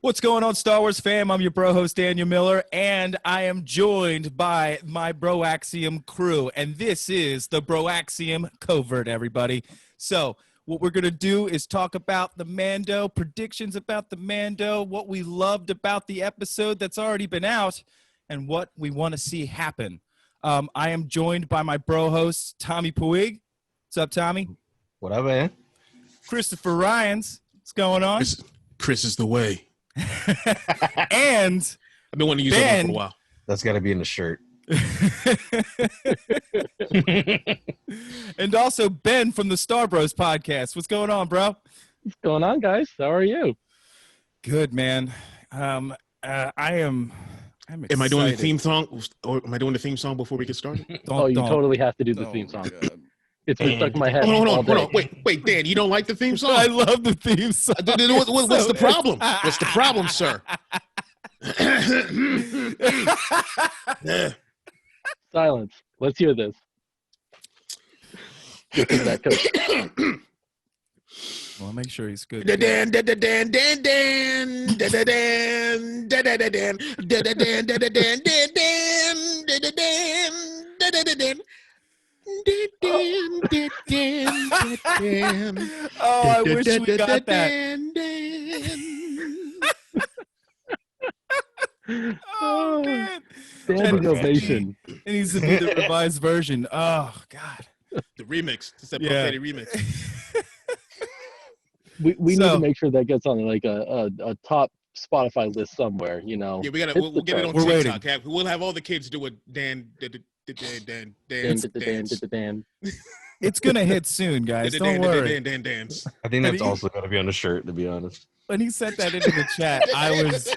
What's going on, Star Wars fam? I'm your bro host, Daniel Miller, and I am joined by my Broaxium crew, and this is the Broaxium Covert, everybody. So what we're going to do is talk about the Mando, predictions about the Mando, what we loved about the episode that's already been out, and what we want to see happen. I am joined by my bro host, Tommy Puig. What's up, Tommy? What up, man? Christopher Ryons. What's going on? Chris is the way. And I've been wanting to use that one for a while. That's got to be in the shirt. And also Ben from the Star Bros podcast. What's going on, bro? What's going on, guys? How are you? Good, man. I'm excited. Am I doing the theme song? Or am I doing the theme song before we get started? You totally have to do the theme song. It's been stuck in my head. Hold on. Wait, Dan, you don't like the theme song? I love the theme song. What's the problem? What's the problem, sir? Silence. Let's hear this. Get to that coach. Well, make sure he's good. Oh, I wish we got that. Oh, man. Standing ovation. It needs to be the revised version. Oh, God. The remix. It's that updated remix. We need to make sure that gets on like a top Spotify list somewhere, you know. Yeah, we'll get it on TikTok. We'll have all the kids do it. Dan. It's gonna hit soon, guys. Don't worry. Dance. I think that's also got to be on the shirt, to be honest. When he sent that into the chat, I was.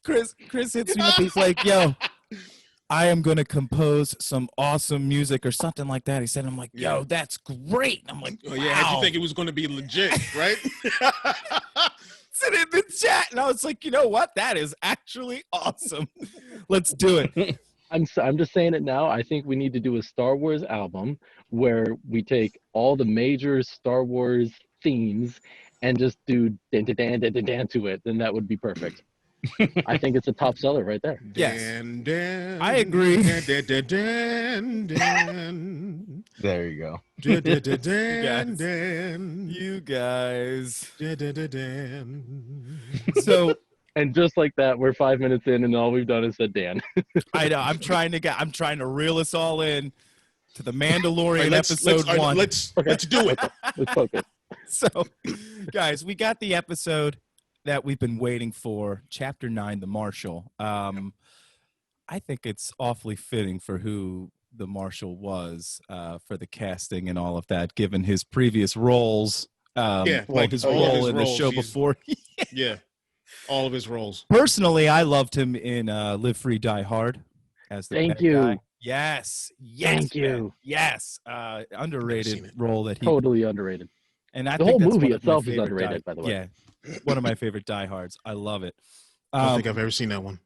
Chris hits me up. He's like, "Yo, I am gonna compose some awesome music or something like that." He said, "I'm like, yo, that's great." I'm like, wow. Oh yeah, how'd you think it was gonna be legit, right? Said in the chat, and I was like, you know what? That is actually awesome. Let's do it. I'm just saying it now. I think we need to do a Star Wars album where we take all the major Star Wars themes and just do dan to it. Then that would be perfect. I think it's a top seller right there. Yes, Dan, I agree. Dan. There you go. You guys. Dan. So, and just like that, we're 5 minutes in, and all we've done is said Dan. I know. I'm trying to reel us all in to the Mandalorian episode 1. Let's do it. Let's focus. So, guys, we got the episode that we've been waiting for, Chapter 9, The Marshal. I think it's awfully fitting for who the Marshal was, for the casting and all of that, given his previous roles. His role in the show before. Yeah, all of his roles. Personally, I loved him in Live Free, Die Hard as the Thank bad you. guy. Yes. Thank you. Yes. Underrated role that he totally underrated. And I the think whole that's movie itself is underrated, by the way. Yeah, one of my favorite Die Hards. I love it. I don't think I've ever seen that one.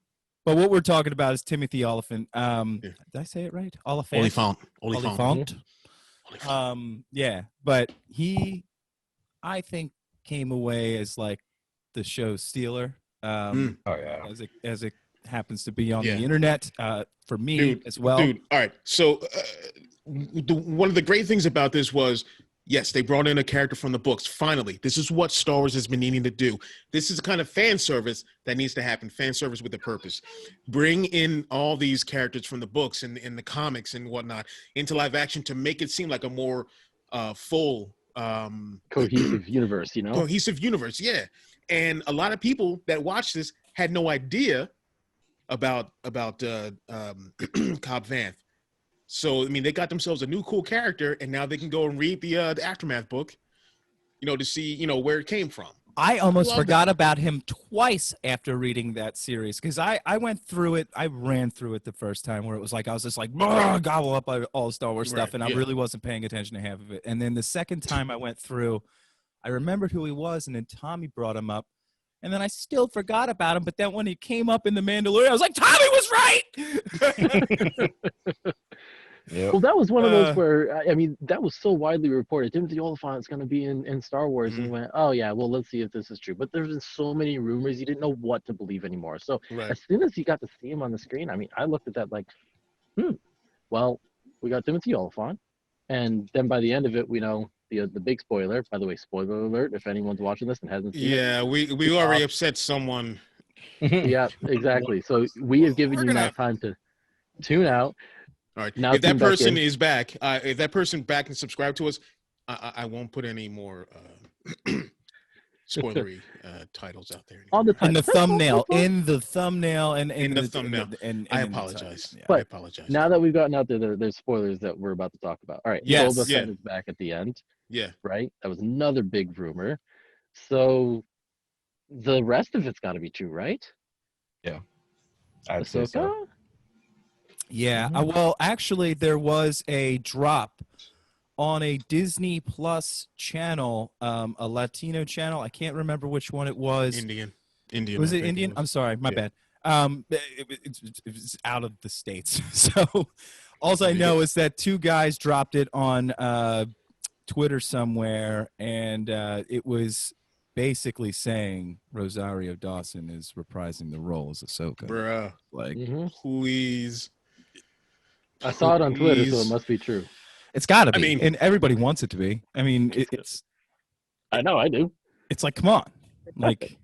But what we're talking about is Timothy Oliphant. Did I say it right? Oliphant. Yeah, but he, I think, came away as like the show stealer. As it happens to be on the internet for me as well. Dude, all right. So one of the great things about this was, yes, they brought in a character from the books. Finally, this is what Star Wars has been needing to do. This is the kind of fan service that needs to happen, fan service with a purpose. Bring in all these characters from the books and in the comics and whatnot into live action to make it seem like a more full... cohesive universe, you know? Cohesive universe, yeah. And a lot of people that watched this had no idea about Cobb Vanth. So, I mean, they got themselves a new cool character, and now they can go and read the Aftermath book, to see, where it came from. I almost forgot about him twice after reading that series, because I went through it. I ran through it the first time where it was like I was just like, gobble up all Star Wars stuff, and I really wasn't paying attention to half of it. And then the second time I went through, I remembered who he was, and then Tommy brought him up. And then I still forgot about him, but then when he came up in The Mandalorian, I was like, Tommy was right! Yep. Well, that was one of those Uh, where I mean, that was so widely reported. Timothy Olyphant's going to be in Star Wars, and you went, "Oh yeah, well let's see if this is true." But there's been so many rumors, you didn't know what to believe anymore. So Right. as soon as you got to see him on the screen, I mean, I looked at that like, well, we got Timothy Olyphant, and then by the end of it, we know the big spoiler. By the way, spoiler alert if anyone's watching this and hasn't seen it. Yeah, we already upset someone. Yeah, exactly. So we have given We're you gonna- that time to tune out. All right. Now If that tune back person in. is back, if that person back and subscribe to us, I won't put any more spoilery titles out there. On the in the title. thumbnail, in the thumbnail, and In the thumbnail. and I in the apologize. title. Yeah. But I apologize. Now that we've gotten out there's spoilers that we're about to talk about. All right, Yes. Boba Yeah. Fett is back at the end, Yeah. right? That was another big rumor. So the rest of it's got to be true, right? I'd say so. Ahsoka? Yeah. Well, actually, there was a drop on a Disney Plus channel, a Latino channel. I can't remember which one it was. Indian. Was I it think Indian? was. I'm sorry, my Yeah. bad. It's out of the states. So all I know is that two guys dropped it on Twitter somewhere, and it was basically saying Rosario Dawson is reprising the role as Ahsoka. Bruh. Like, Please. I saw it on Twitter, so it Please. must be true. it's got to be. I mean- and everybody wants it to be. I mean, it's I know, I do. like, come on. Like,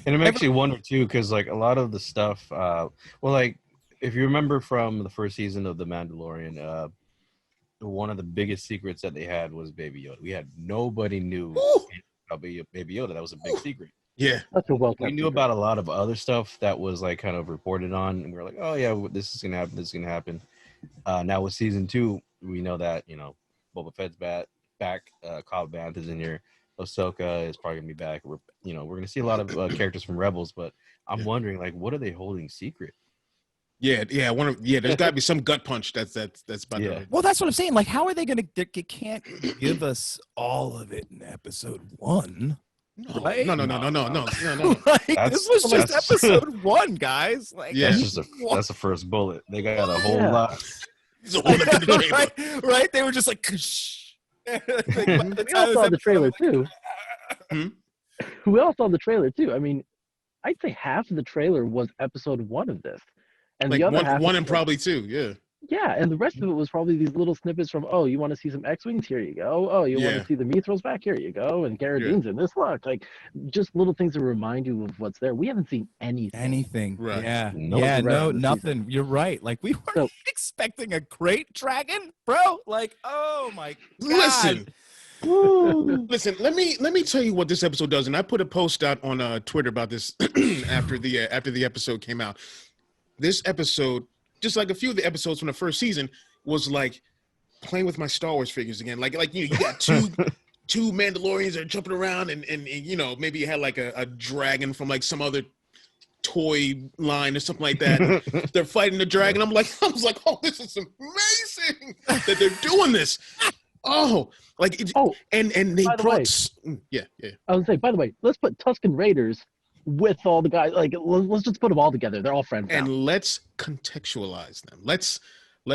And it makes you wonder too, because like a lot of the stuff, well, like if you remember from the first season of The Mandalorian, one of the biggest secrets that they had was Baby Yoda. We had nobody knew about Baby Yoda. That was a big secret. Yeah. That's a well. We knew about a lot of other stuff that was like kind of reported on, and we were like, oh yeah, this is gonna happen. This is gonna happen. Now with season 2, we know that Boba Fett's back. Cobb Vanth is in here. Ahsoka is probably gonna be back. We're gonna see a lot of characters from Rebels, but I'm wondering like, what are they holding secret? Yeah. There's got to be some gut punch that's about to. well, that's what I'm saying. Like, how are they going to? They can't give us all of it in episode 1. No, Right? no. Like, That's- this was just that's- episode 1, guys. Like, Yeah. That's the first bullet. They got a whole Yeah. lot. It's a whole other trailer. right? They were just like, "Ksh." Like, We all saw the trailer too. Hmm? We all saw the trailer too. I mean, I'd say half of the trailer was episode 1 of this, and Like the other half one was and probably 2. Yeah. Yeah, and the rest of it was probably these little snippets from, oh, you want to see some X-Wings? Here you go. Oh, you want Yeah. to see the Mithrils back? Here you go. And Cara Dune's in this look. Like, just little things to remind you of what's there. We haven't seen anything. Right. Yeah. No. Yeah, The rest no, of the nothing. You're right. Like, we weren't So- expecting a great dragon, bro. Like, oh my God. Listen. Let me tell you what this episode does. And I put a post out on Twitter about this after the episode came out. This episode, just like a few of the episodes from the first season, was like playing with my Star Wars figures again. Like you got two Mandalorians that are jumping around, and maybe you had like a dragon from like some other toy line or something like that. They're fighting the dragon. I was like, oh, this is amazing that they're doing this. Oh, like and they by the brought yeah. I would say, by the way, let's put Tusken Raiders with all the guys. Like, let's just put them all together. They're all friends now. And let's contextualize them. Let's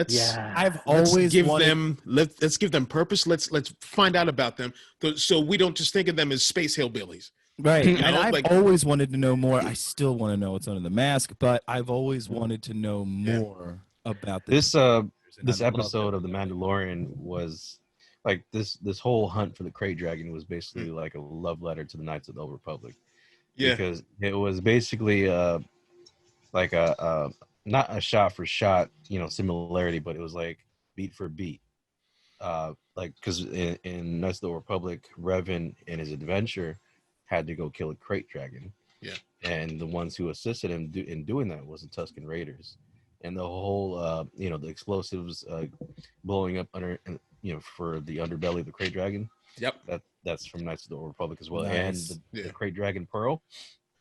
Yeah. I've let's always give wanted. them let's give them purpose. Let's find out about them so we don't just think of them as space hillbillies. Right. You And know, I've like- always wanted to know more. I still want to know what's under the mask, but I've always wanted to know more about This characters, and this I love episode it. of The Mandalorian was like this whole hunt for the Krayt Dragon was basically like a love letter to the Knights of the Old Republic. Yeah. Because it was basically like a not a shot for shot, similarity, but it was like beat for beat. Like because in Knights of the Old Republic, Revan in his adventure had to go kill a Krayt Dragon. Yeah. And the ones who assisted him in doing that was the Tusken Raiders. And the whole, the explosives blowing up under, for the underbelly of the Krayt Dragon. Yep. That's from Knights of the Old Republic as well. Nice. And Yeah. the Krayt Dragon Pearl.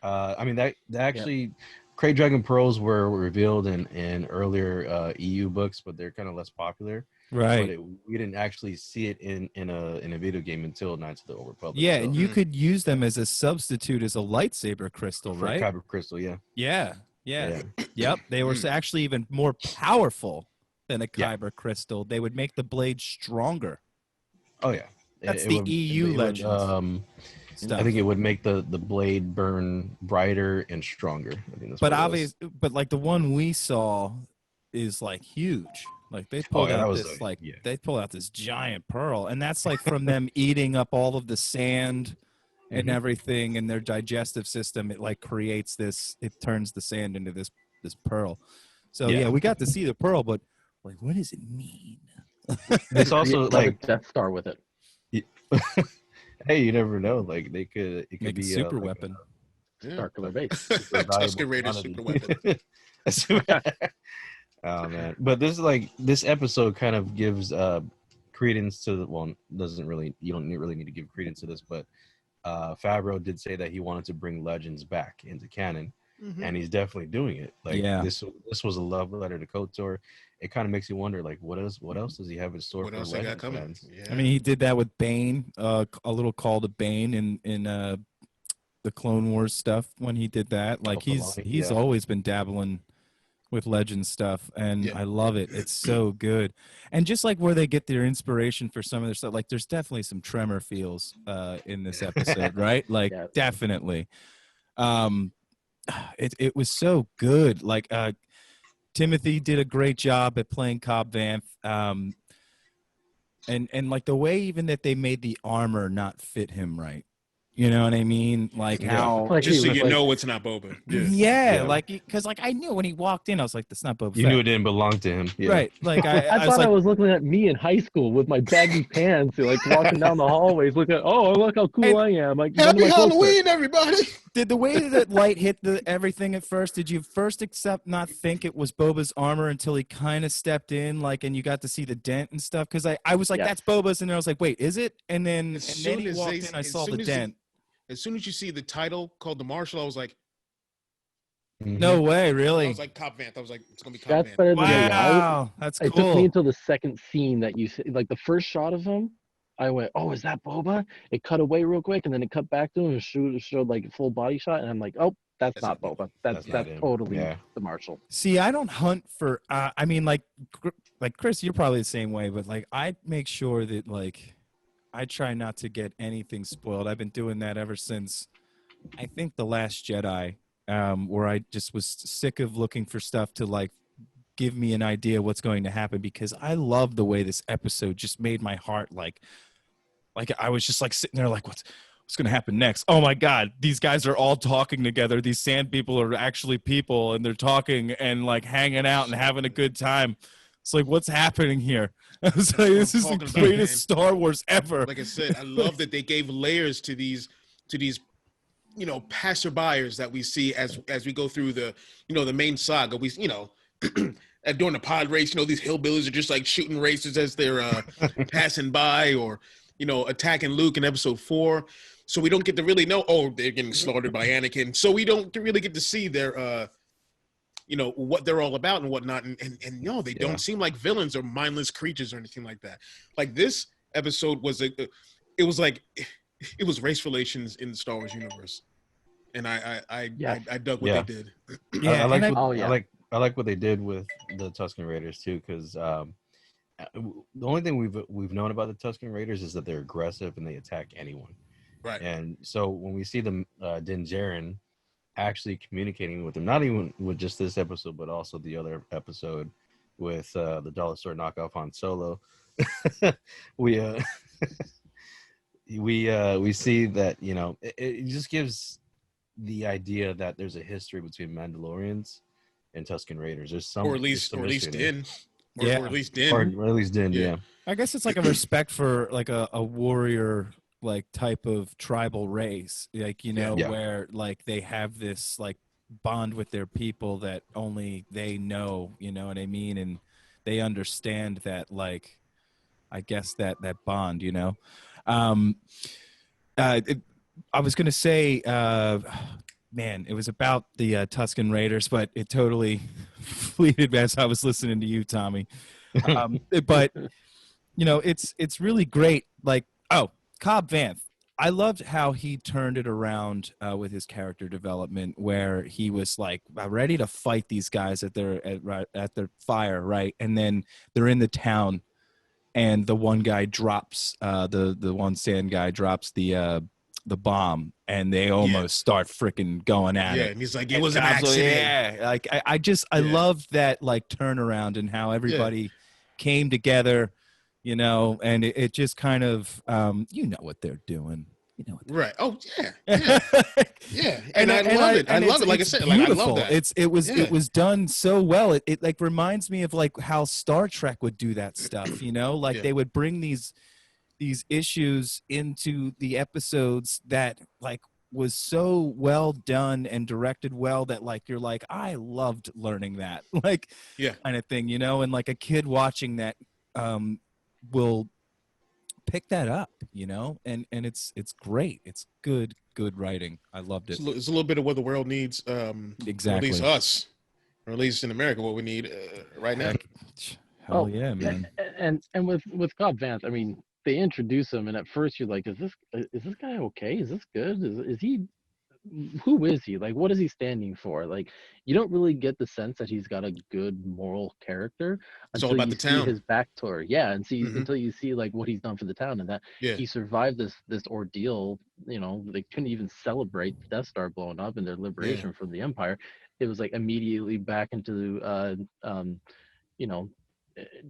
That actually, Krayt Dragon Pearls were revealed in earlier EU books, but they're kind of less popular. Right. But we didn't actually see it in a video game until Knights of the Old Republic. Yeah, So, and you could use them as a substitute as a lightsaber crystal, for right? Kyber Crystal, yeah. Yeah. Yep. They were actually even more powerful than a Yeah. kyber crystal, they would make the blade stronger. Oh yeah, That's It the would- EU it would, legends. I think it would make the blade burn brighter and stronger. I think that's But what it was. but like the one we saw is like huge. Like they pulled yeah, that out was this like- yeah. they pulled out this giant pearl, and that's like from them eating up all of the sand and Mhm. everything in their digestive system. It like creates this. It turns the sand into this pearl. So Yeah. yeah, we got to see the pearl, but like, what does it mean? It's also Create like, a Death Star with it. hey, you never know. Like it could Make be a super like weapon. Yeah. Circular base. super Tusken valuable Raider commodity. super weapon. Oh man, but this episode kind of gives credence to the, well, doesn't really, you don't really need to give credence to this, but Favreau did say that he wanted to bring legends back into canon, and he's definitely doing it. Like Yeah. this was a love letter to KOTOR. It kind of makes you wonder, like, what else does he have in store What for else they got Legends coming? fans? Yeah. I mean, he did that with Bane, a little call to Bane in the Clone Wars stuff when he did that. Like he's Yeah. always been dabbling with Legends stuff, and Yeah. I love it. It's so good. And just like where they get their inspiration for some of their stuff, like there's definitely some Tremor feels in this episode, right? Like Yeah. definitely. It was so good. Like Timothy did a great job at playing Cobb Vanth. And like the way even that they made the armor not fit him right. You know what I mean? Like Yeah. how Like Just he so was you like- know it's not Boba. Yeah. yeah, Yeah. like because like I knew when he walked in, I was like, "That's not Boba You Fett." knew it didn't belong to him. Yeah. Right? Like I I was thought like, I was looking at me in high school with my baggy pants, like walking down the hallways, looking at, oh, look how cool And I am. Like, none of Happy my clothes fit. Halloween, everybody. did the way that light hit everything at first? Did you first not think it was Boba's armor until he kind of stepped in, like, and you got to see the dent and stuff? Because I was like, Yes. "That's Boba's," and then I was like, "Wait, is it?" And then As then soon he as walked they- in, I as saw soon the as dent. As soon as you see the title called the Marshal, I was like, Mhm. No way, I really? was like Cobb Vanth. I was like, it's gonna be Cobb That's Vanth. better than me. Wow, that's It took me cool. until the second scene that you see, like the first shot of him. I went, oh, is that Boba? It cut away real quick, and then it cut back to him and showed like a full body shot, and I'm like, oh, that's not not Boba. That's not him. totally Yeah. the Marshal. See, I don't hunt for. I mean, like Chris, you're probably the same way, but like I make sure that like I try not to get anything spoiled. I've been doing that ever since I think The Last Jedi, where I just was sick of looking for stuff to like give me an idea what's going to happen, because I love the way this episode just made my heart like I was just like sitting there like what's going to happen next? Oh my God, these guys are all talking together. These sand people are actually people, and they're talking and like hanging out and having a good time. It's like, what's happening here? I was like, this is the talking about, greatest man. Star Wars ever. Like I said, I love that they gave layers to these, passerbyers that we see as we go through the, the main saga. We, during the pod race, these hillbillies are just like shooting racers as they're passing by, or, attacking Luke in episode 4. So we don't get to really know, oh, they're getting slaughtered by Anakin. So we don't really get to see their, what they're all about and whatnot. And no, they Yeah. don't seem like villains or mindless creatures or anything like that. Like this episode was it was race relations in the Star Wars universe. And I dug what Yeah. they did. Yeah, I like and what, Oh, yeah. I like what they did with the Tusken Raiders too, because the only thing we've known about the Tusken Raiders is that they're aggressive and they attack anyone. Right. And so when we see them, Din Djarin actually communicating with them, not even with just this episode, but also the other episode with the dollar store knockoff on Solo, we we see that it just gives the idea that there's a history between Mandalorians and Tusken Raiders. There's some, Or at least Din. Or Yeah. at least Din. or at least Din, Yeah. yeah. I guess it's like a respect for like a warrior like type of tribal race, like Yeah. where like they have this like bond with their people that only they know, you know what I mean, and they understand that, like, I guess that bond, I was gonna say, man, it was about the Tusken Raiders, but it totally fleeted as I was listening to you, Tommy. But it's really great. Like, oh, Cobb Vanth. I loved how he turned it around with his character development, where he was like ready to fight these guys at their fire, right? And then they're in the town, and the one guy drops the one sand guy drops the bomb, and they almost start freaking going at it. Yeah, and he's like, it was an accident. Yeah, like I loved that like turnaround and how everybody came together, you know, and it just kind of you know what they're doing. You know what right. Oh yeah. Yeah. And I love it. I love it. Like I said, beautiful. like I love that. It was done so well. It like reminds me of like how Star Trek would do that stuff, you know? Like they would bring these issues into the episodes that like was so well done and directed well that like you're like, I loved learning that. Like kind of thing, you know, and like a kid watching that will pick that up, you know, and it's great. It's good writing. I loved it. It's a little bit of what the world needs. Exactly. Or at least us, or at least in America, what we need right now. Hell yeah, man. And with Cobb Vanth, I mean, they introduce him, and at first you're like, is this guy okay? Is this good? Is he? Who is he? Like, what is he standing for? Like, you don't really get the sense that he's got a good moral character until you see his backstory. Yeah, and see until you see like what he's done for the town, and that he survived this ordeal. You know, they couldn't even celebrate the Death Star blowing up and their liberation from the Empire. It was like immediately back into you know,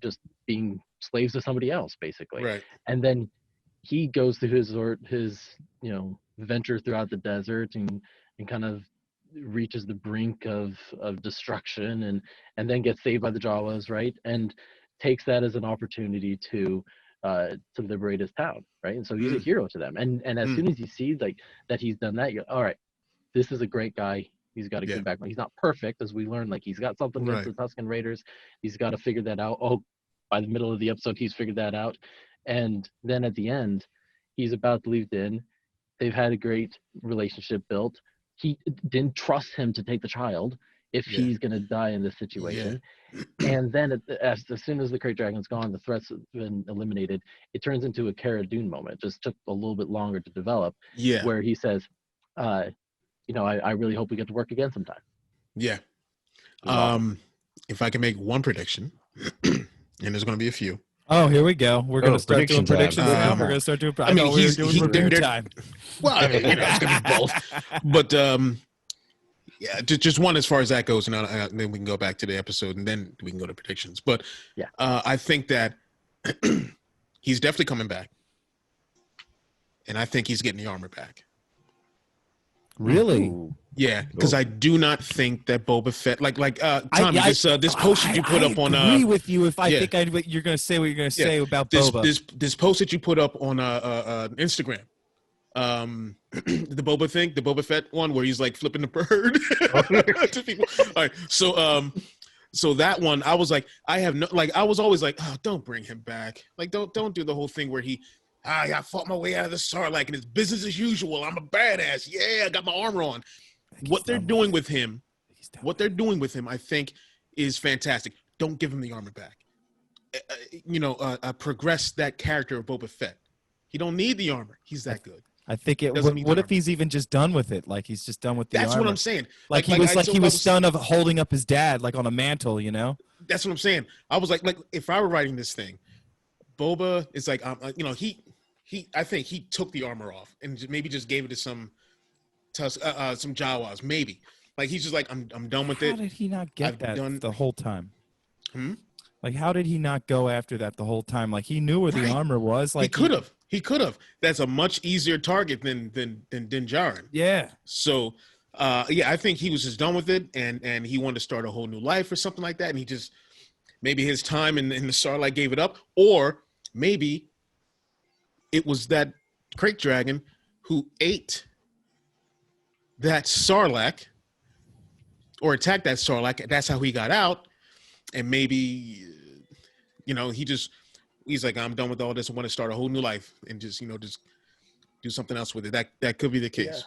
just being slaves to somebody else, basically. Right. And then he goes through his you know, venture throughout the desert and kind of reaches the brink of destruction and then gets saved by the Jawas, right? And takes that as an opportunity to liberate his town, right? And so he's a hero to them. And as soon as you see like that he's done that, you're all right, this is a great guy. He's got a good background. He's not perfect, as we learned. Like, he's got something against the Tusken Raiders. He's got to figure that out. Oh, by the middle of the episode, he's figured that out. And then at the end, he's about to leave Din. They've had a great relationship built. He didn't trust him to take the child if he's going to die in this situation. And then as soon as the Krayt Dragon's gone, the threat's been eliminated, it turns into a Cara Dune moment. It just took a little bit longer to develop. Where he says, you know, I really hope we get to work again sometime. Yeah. If I can make one prediction, and there's going to be a few. Oh, here we go. We're going to start doing predictions now. We're going to start doing. I mean, we're doing prepared time. Well, I mean, you know, it's going to be both. But yeah, just one as far as that goes, and then we can go back to the episode, and then we can go to predictions. But I think that he's definitely coming back, and I think he's getting the armor back. Really? Yeah, because I do not think that Boba Fett, like Tommy, this post that you put up on. I agree with you if I think you're going to say what you're going to say about Boba. This post that you put up on Instagram, the Boba Fett one where he's like flipping the bird to people. All right, so that one, I was like, I was always like, oh, don't bring him back. Like, don't do the whole thing where I fought my way out of the Sarlacc and it's business as usual. I'm a badass. Yeah, I got my armor on. What they're doing with him, I think, is fantastic. Don't give him the armor back. Progress that character of Boba Fett. He don't need the armor. He's that good. I think what if he's even just done with it? Like, he's just done with the armor. That's what I'm saying. Like he was done of holding up his dad, like on a mantle, you know? That's what I'm saying. I was like if I were writing this thing, Boba is like, I think he took the armor off and maybe just gave it to some Jawas, maybe. Like, he's just like, I'm done with it. How did he not get the whole time? Like, how did he not go after that the whole time? Like, he knew where the armor was. Like, he could have. That's a much easier target than Din Djarin. Yeah. So, I think he was just done with it, and he wanted to start a whole new life or something like that. And he just, maybe his time in the Sarlacc gave it up, or maybe it was that Krayt Dragon who ate that Sarlacc or attacked that Sarlacc. That's how he got out. And maybe, he's like, I'm done with all this. I want to start a whole new life and just do something else with it. That could be the case. Yeah.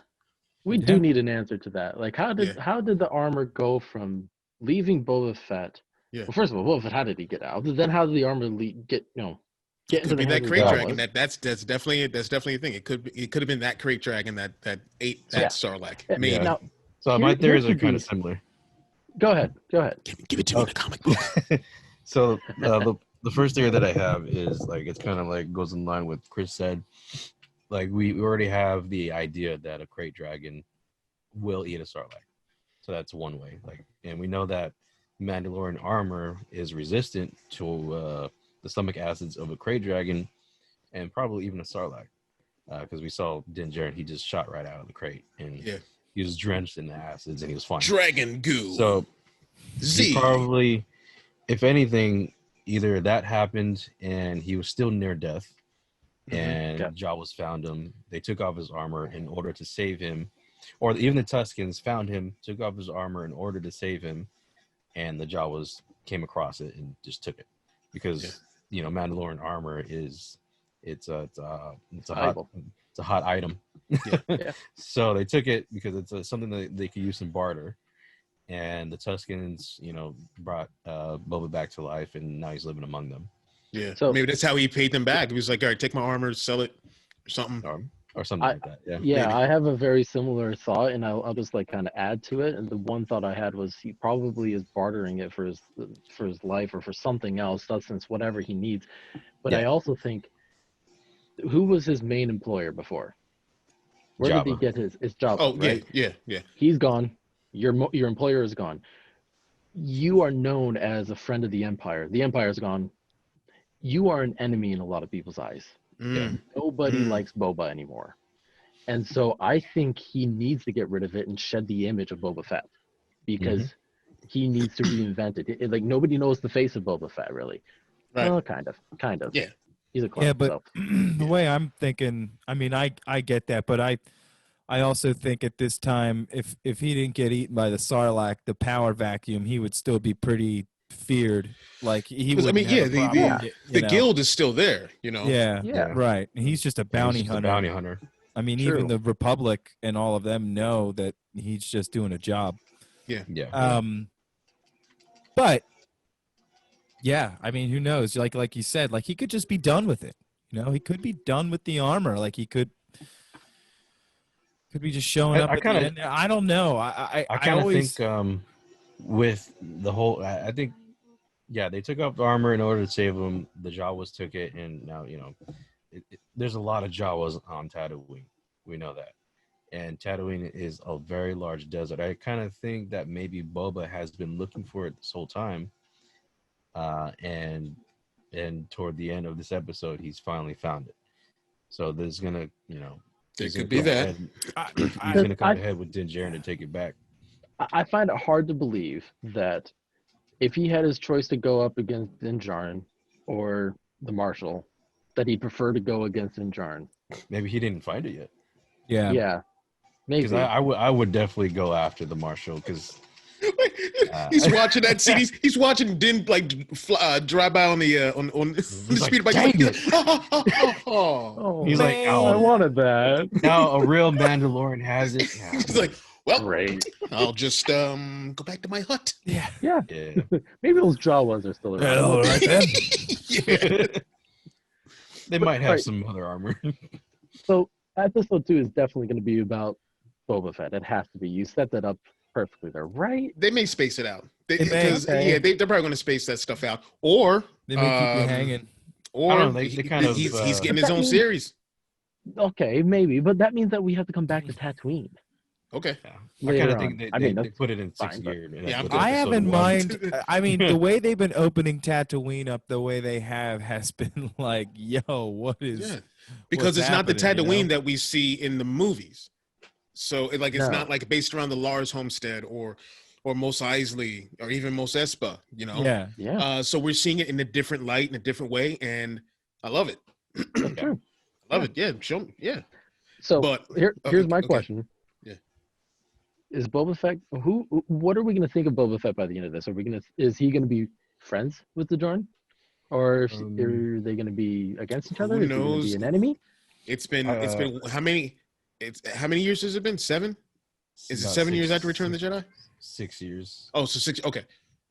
We do need an answer to that. Like, how did the armor go from leaving Boba Fett? Yeah. Well, first of all, Boba Fett, how did he get out? Then how did the armor get Get into Could be the that hands of crate the dragon. Jawas. That's definitely a thing. It could have been that crate dragon that ate that Yeah. Sarlacc. Yeah. Maybe. Now, So here- my here theories are could kind be- of similar. Go ahead. Give it to me in the comic book. So the first theory that I have is like it's kind of like goes in line with Chris said. Like we already have the idea that a crate dragon will eat a Sarlacc. So that's one way. Like, and we know that Mandalorian armor is resistant to the stomach acids of a crate dragon and probably even a Sarlacc. Because we saw Din Djarin, he just shot right out of the crate and he was drenched in the acids and he was fine. Dragon goo. So Z. he probably, if anything, either that happened and he was still near death and Jawas found him. They took off his armor in order to save him. Or even the Tuskens found him, took off his armor in order to save him, and the Jawas came across it and just took it. Because, Mandalorian armor it's a hot item. Yeah. So they took it because it's something that they could use in barter. And the Tuskens, brought Boba back to life, and now he's living among them. Yeah. So- maybe that's how he paid them back. He was like, all right, take my armor, sell it, or something. Or something like that. Yeah. Yeah, Maybe. I have a very similar thought, and I'll just like kind of add to it. And the one thought I had was he probably is bartering it for his life or for something else, substance, whatever he needs. But I also think, who was his main employer before? Where did he Jabba. get his job? Oh, right? yeah. He's gone. Your employer is gone. You are known as a friend of the Empire. The Empire's gone. You are an enemy in a lot of people's eyes. Mm. Nobody likes Boba anymore. And so I think he needs to get rid of it and shed the image of Boba Fett because he needs to reinvent it. Like nobody knows the face of Boba Fett really. Right. Well, kind of. Yeah. He's a clone. Yeah, but so. the way I'm thinking, I mean, I get that, but I also think at this time, if he didn't get eaten by the Sarlacc, the power vacuum, he would still be pretty feared. Like he would. The guild is still there. Yeah, right. And he's just a bounty hunter. I mean, True. even the Republic and all of them know that he's just doing a job. Yeah. But yeah, I mean, who knows? Like you said, like he could just be done with it. He could be done with the armor. Like he could be just showing up. I don't know. I kind of always think with the whole, I think, they took off the armor in order to save him. The Jawas took it, and now there's a lot of Jawas on Tatooine. We know that, and Tatooine is a very large desert. I kind of think that maybe Boba has been looking for it this whole time, and toward the end of this episode, he's finally found it. So there's gonna, It could be that. He's gonna come ahead with Din Djarin to take it back. I find it hard to believe that if he had his choice to go up against Din Djarin or the Marshal, that he'd prefer to go against Din Djarin. Maybe he didn't find it yet. Yeah. Maybe. Because I would definitely go after the Marshal because he's watching that scene. He's watching Din drive by on the on the speed bike. He's like, I wanted that. Now a real Mandalorian has it. Yeah. He's like, well, Great. I'll just go back to my hut. Yeah. Maybe those Jawas are still around. Hello, right then. They might have some other armor. So episode 2 is definitely going to be about Boba Fett. It has to be. You set that up perfectly there, right? They may space it out. They may. They're probably going to space that stuff out, or They may keep you hanging. or I don't know, they kind of, he's getting his own series. Okay, maybe, but that means that we have to come back to Tatooine. Okay. I kind later of on. think I mean, they that's put it in fine, 6th but- gear. Yeah, with I have episode in 1. mind. I mean, the way they've been opening Tatooine up, the way they has been like, yo, what is? Yeah. Because what's it's not the happening, Tatooine that we see in the movies. So it's No. not like based around the Lars Homestead or Mos Eisley or even Mos Espa, Yeah. Yeah, So we're seeing it in a different light, in a different way, and I love it. that's true. Love it. Yeah. Show me. Yeah. So But here's my okay. question. Yeah. Is Boba Fett what are we gonna think of Boba Fett by the end of this? Is he gonna be friends with the Djarin? Or are they gonna be against each other? who Is he gonna knows? be an enemy? It's been how many years has it been? 7? Is it About 7 years 6 after Return of the Jedi? 6 years. Oh, so 6. Okay.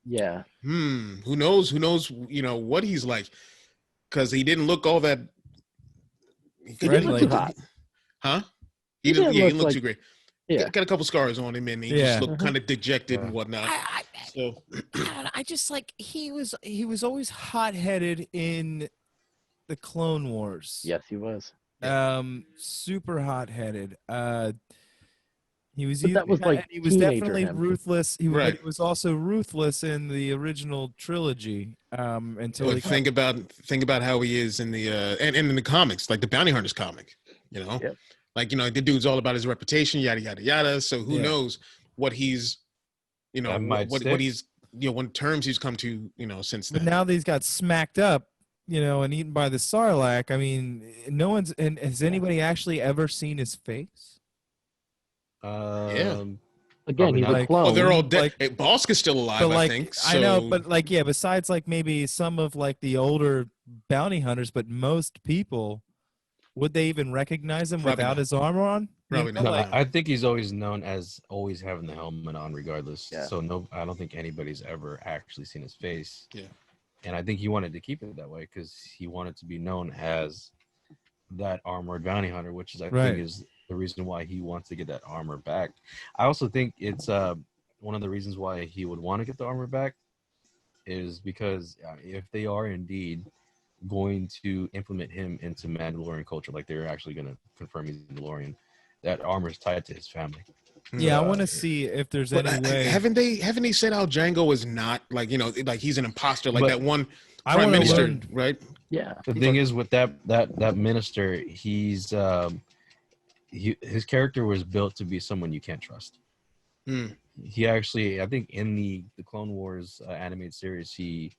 Yeah. Who knows? Who knows? What he's like. because he didn't look all that. He didn't look look good. Huh? He He didn't look like- too great. Yeah. Got a couple scars on him, and he Yeah. just looked kind of dejected and whatnot. So I just like he was always hot-headed in the Clone Wars. Yes, he was. Super hot-headed. He was But that was like he was teenager definitely him. ruthless. But Right. he was also ruthless in the original trilogy. Until he but think about how he is in the and in the comics, like the Bounty Hunters comic. You know, Yep. like the dude's all about his reputation, yada yada yada. So who Yeah. knows what he's, That might what stick. he's what terms he's come to, since But then. now that he's got smacked up, and eaten by the Sarlacc, I mean, no one's. And has anybody actually ever seen his face? Um, Again, Probably he's not. a clone. Well, they're all dead. like- Hey, Bosk is still alive, But like, I think. I know, so- but like, yeah. Besides, like maybe some of like the older bounty hunters, but most people, would they even recognize him Probably without not. his armor on? Probably no, not. Like, I think he's always known as always having the helmet on, regardless. Yeah. So no, I don't think anybody's ever actually seen his face. Yeah. And I think he wanted to keep it that way because he wanted to be known as that armored bounty hunter, which is I Right. think is the reason why he wants to get that armor back. I also think it's one of the reasons why he would want to get the armor back is because if they are indeed going to implement him into Mandalorian culture, like they're actually going to confirm he's a Mandalorian, that armor is tied to his family. yeah, I want to see if there's But any way. haven't they said how Django is not like like he's an imposter, like But that one I prime wanna minister, learn- right? Yeah. The thing is with that minister, he's his character was built to be someone you can't trust. Hmm. He actually, I think, in the Clone Wars animated series, he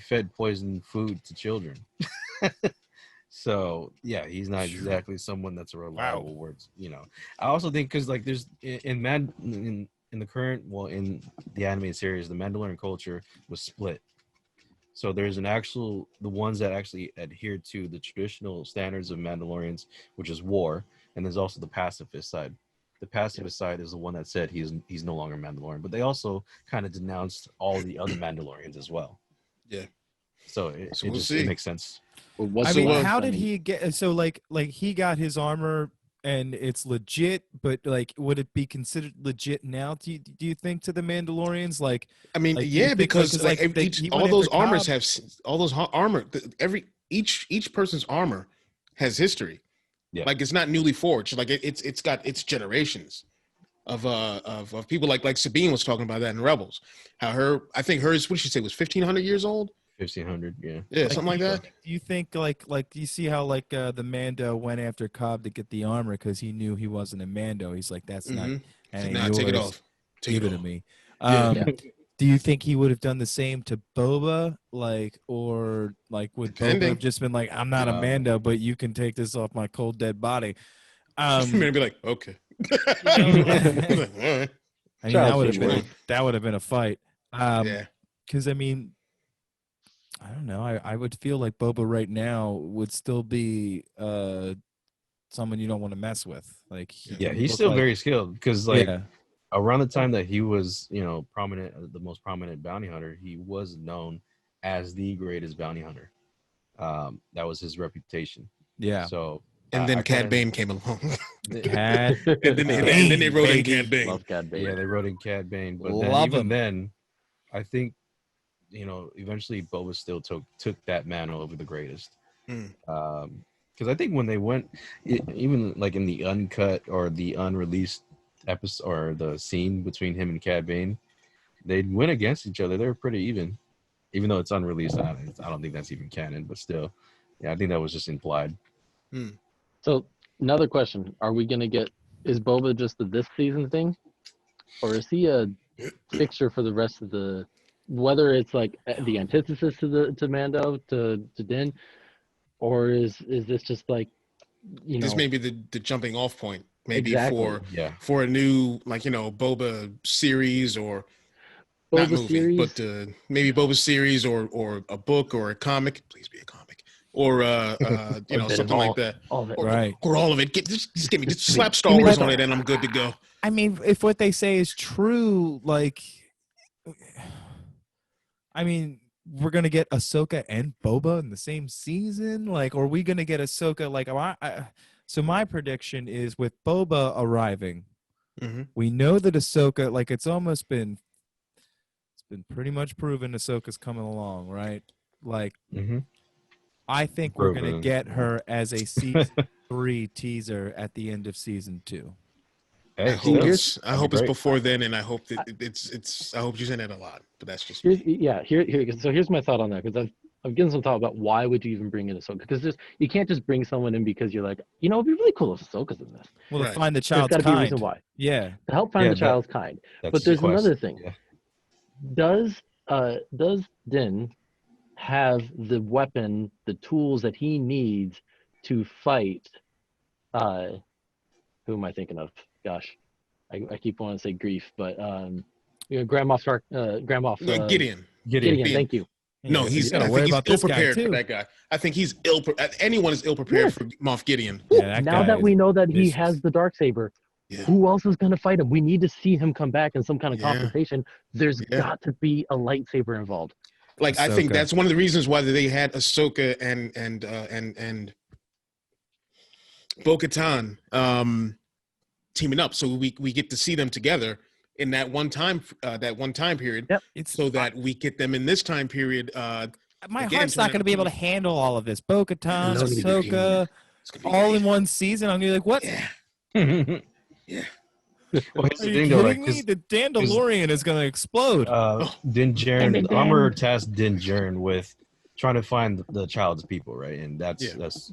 fed poisoned food to children. So yeah, he's not exactly someone that's a reliable words. I also think because like there's in the current in the animated series, the Mandalorian culture was split. So there's the ones that actually adhere to the traditional standards of Mandalorians, which is war, and there's also the pacifist side. The pacifist side is the one that said he's no longer Mandalorian, but they also kind of denounced all the other Mandalorians as well. Yeah. So it we'll just see. makes sense. Well, what's I the mean, worst? how did he get? So like he got his armor and it's legit, but like, would it be considered legit now? Do you think to the Mandalorians? Like, I mean, like, do you yeah, think, because like, like, they- each, he all went those after armors Cobb? have all those armor. Each person's armor has history. Yeah. Like it's not newly forged. Like it's got its generations of people. Like Sabine was talking about that in Rebels. How I think hers, what did she say, was 1,500 years old? 1,500, yeah. Yeah, something like that. Do you think like do you see how like the Mando went after Cobb to get the armor because he knew he wasn't a Mando? He's like, that's not. Mhm. And Nah, take it off. Take Give it it to off. me. Yeah. Yeah. Do you think he would have done the same to Boba, or would Boba Depending. have just been like, I'm not a Mando, but you can take this off my cold dead body? Maybe like, okay. I mean, Charles that would have been a fight. Yeah. Because I mean, I don't know. I would feel like Boba right now would still be someone you don't want to mess with. Like, Yeah, would he's look still like- very skilled because like yeah. around the time that he was, prominent, the most prominent bounty hunter, he was known as the greatest bounty hunter. That was his reputation. Yeah. So And then I Cad kinda- Bane came along. Cad and then they wrote in Cad Bane. Love Cad Bane. Yeah, they wrote in Cad Bane, but Love him. then, I think, eventually Boba still took that mantle over the greatest. Hmm. Because I think when they went, even like in the uncut or the unreleased episode or the scene between him and Cad Bane, they went against each other. They were pretty even though it's unreleased. I don't think that's even canon, but still, yeah, I think that was just implied. So another question: are we gonna get? Is Boba just a this season thing, or is he a fixture for the rest of the? Whether it's like the antithesis to Mando to Din, or is this just like, This may be the jumping off point, maybe Exactly. for a new Boba series or not Boba movie, series? but maybe Boba series or a book or a comic. Please be a comic or A bit of something like that. all of it. Or, Right. or all of it. Just give me just slap Star Give me Wars that- on it and I'm good to go. I mean, if what they say is true, like, I mean, we're gonna get Ahsoka and Boba in the same season? Like, are we gonna get Ahsoka? Like, so my prediction is with Boba arriving, we know that Ahsoka, like, it's been pretty much proven Ahsoka's coming along, right? Like, I think we're gonna get her as a season 3 teaser at the end of season 2. Hey, I hope it's before then, and I hope that it's. I hope she's in it a lot. But that's just here. So here's my thought on that, because I'm getting some thought about why would you even bring in Ahsoka? Because you can't just bring someone in because you're like, you know, it'd be really cool if Ahsoka's in this. Well, to find the child's There's got to be a kind. reason why. Yeah. To help find the child's kind. But there's another thing. Yeah. Does Din have the weapon, the tools that he needs to fight? Who am I thinking of? Gosh, I keep wanting to say Grief, but Grand Moff Gideon. Thank you. No, I think he's ill prepared for that guy. I think he's ill. Anyone is ill prepared for Moff Gideon. Yeah, now that we know that vicious. he has the Darksaber, who else is going to fight him? We need to see him come back in some kind of confrontation. There's got to be a lightsaber involved. Like, Ahsoka. I think that's one of the reasons why they had Ahsoka and Bo-Katan teaming up, so we get to see them together in that one time period. Yep. So that we get them in this time period. My heart's not going to be able to handle all of this. Bo-Katan, Ahsoka, all in one season. I'm going to be like, what? Yeah. Well, are you kidding me? The DANdalorian is going to explode. Din Djarin, Armor tasked Din Djarin with trying to find the child's people, right? And that's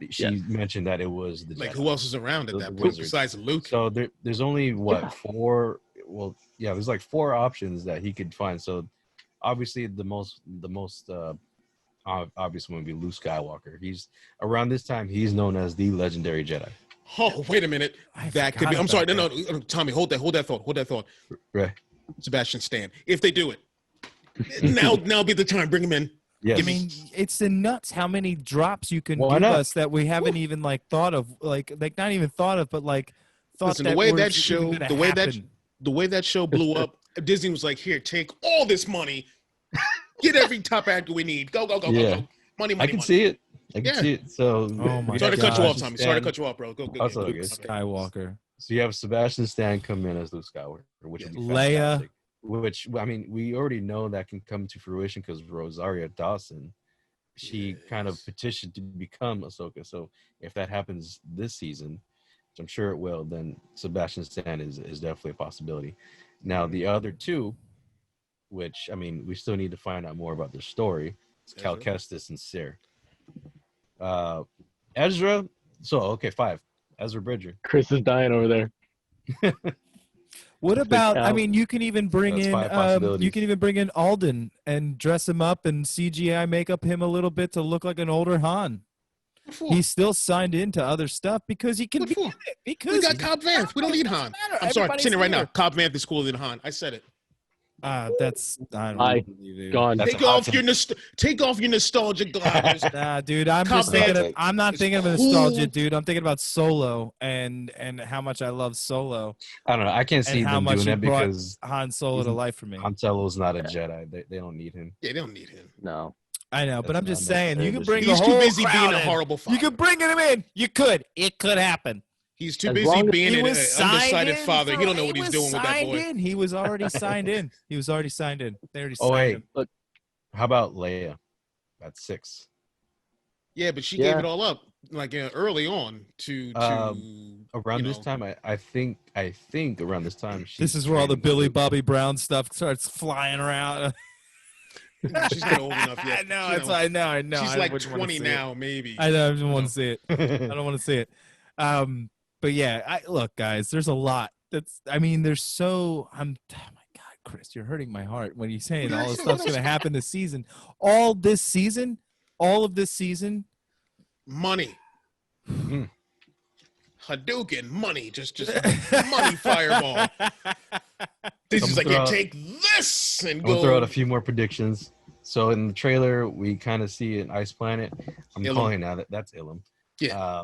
she mentioned that it was the like Jedi. Who else is around at that point besides Luke? So there's only four. Well, there's like 4 options that he could find. So obviously the most obvious one would be Luke Skywalker. He's around this time. He's known as the legendary Jedi. Oh, wait a minute. That could be. I'm sorry. No, Tommy, hold that thought. Right. Sebastian Stan. If they do it, now be the time. Bring him in. Yes. I mean, it's nuts how many drops you can give us that we haven't even like thought of, like not even thought of, but like thought. Listen, the way that show blew up, Disney was like, "Here, take all this money, get every top actor we need. Go. Money. I can see it. I can see it. So, sorry to cut you off, Tommy. Sorry to cut you off, bro. Go. Luke Skywalker. So you have Sebastian Stan come in as Luke Skywalker, which would be Leia. fantastic. Which, I mean, we already know that can come to fruition because Rosario Dawson, she kind of petitioned to become Ahsoka. So if that happens this season, which I'm sure it will, then Sebastian Stan is definitely a possibility. Now, the other 2, which, I mean, we still need to find out more about their story, it's Cal Kestis and Cere. Ezra, 5. Ezra Bridger. Chris is dying over there. What about? I mean, you can even bring in Alden and dress him up and CGI make up him a little bit to look like an older Han. He's still signed into other stuff because he can. Because we got Cobb Vanth. We don't need Han. I'm sorry, I'm saying it right now. Cobb Vanth is cooler than Han. I said it. That's gone. Take off your nostalgia glasses. Nah, dude, I'm not thinking of nostalgia, dude. I'm thinking about Solo and how much I love Solo. I don't know. I can't see them doing that because Han Solo to life for me. Han Solo's not a Jedi. They don't need him. Yeah, they don't need him. No. I know, but I'm just saying, you can bring He's the too whole busy crowd being a in. horrible father. You could bring him in. You could. It could happen. He's too busy being an undecided father. He don't know what he's doing with that boy. He was already signed in. They already signed him. Look, how about Leia? That's 6. Yeah, but she gave it all up like early on to around this time. I think around this time. This is where all the Billy Bobby Brown stuff starts flying around. She's not old enough yet. I know. She's like 20 now, maybe. I know. I don't want to see it. I don't want to see it. But yeah, look, guys. There's a lot. There's so. Oh my God, Chris, you're hurting my heart when you're saying all this stuff's going to happen this season. All of this season. Money. Hadouken, money, just money fireball. This is like, take this and go. I'll throw out a few more predictions. So in the trailer, we kind of see an ice planet. I'm calling it now that's Ilum. Yeah.